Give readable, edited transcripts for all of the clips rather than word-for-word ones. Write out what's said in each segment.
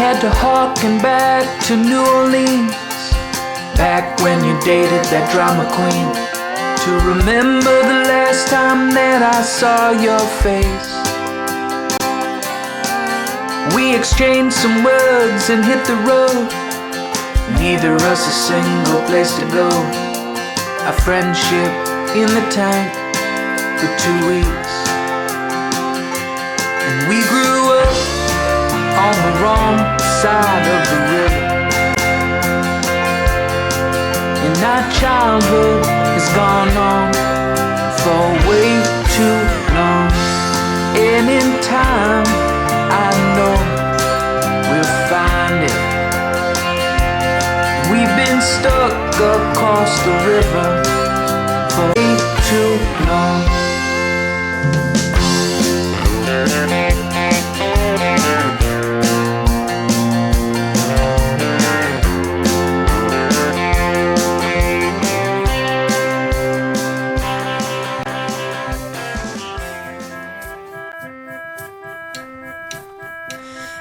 had to harken back to New Orleans, back when you dated that drama queen, to remember the last time that I saw your face. We exchanged some words and hit the road, neither us a single place to go. Our friendship in the tank for 2 weeks, and we grew up on the wrong side of the river, and our childhood has gone on for way too long. And in time, I know we'll find it. We've been stuck across the river for way too long.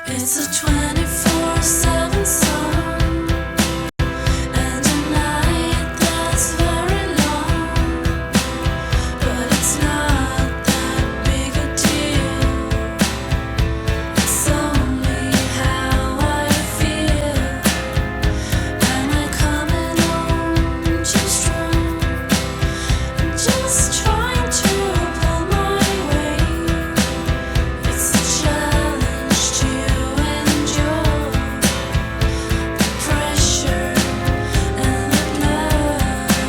It's a 24/7 song, and a night that's very long, but it's not that big a deal. It's only how I feel. Am I coming on too strong? I'm just trying to pull my weight. It's a challenge to endure the pressure and the love.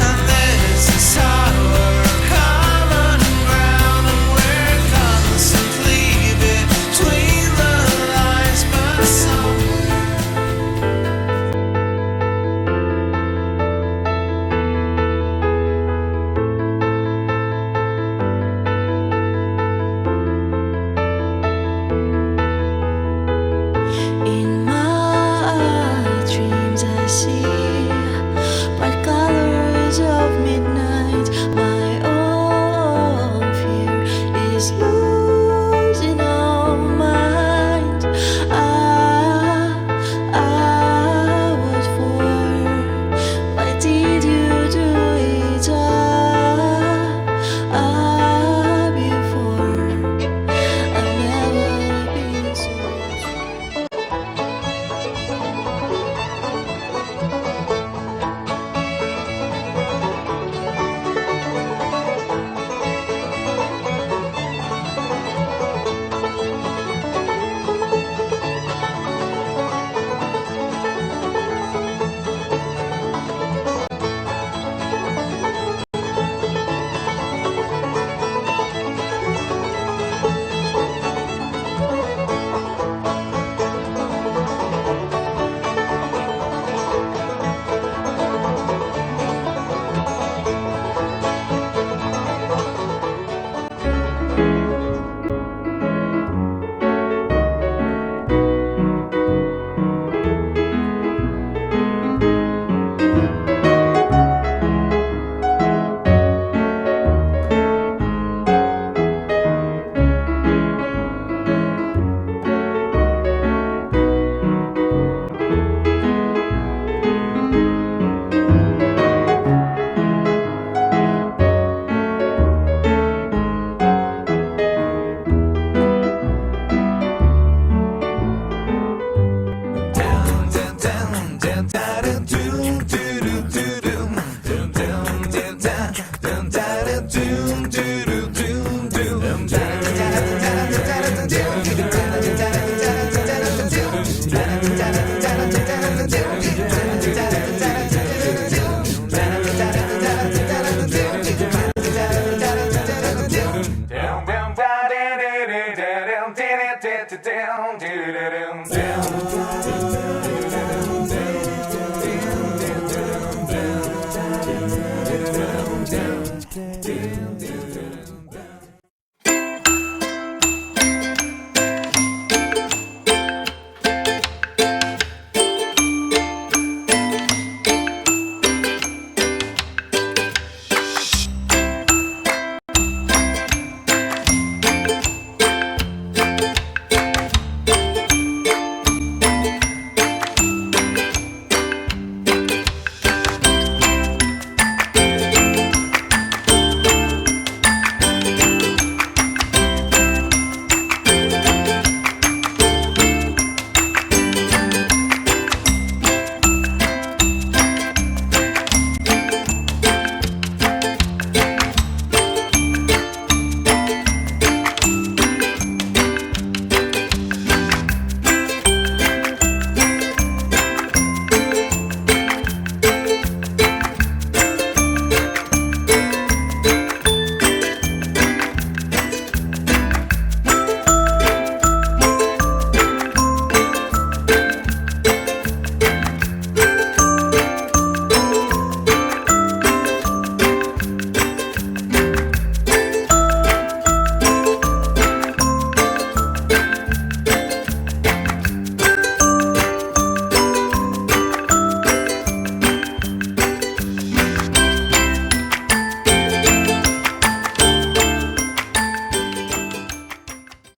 And there's this tower, common ground, and we're constantly between the lines, but some In my dreams I see bright colors of midnight. My own fear is losing all mind. I was for. Why did you do it before? I've never been so. da da da da da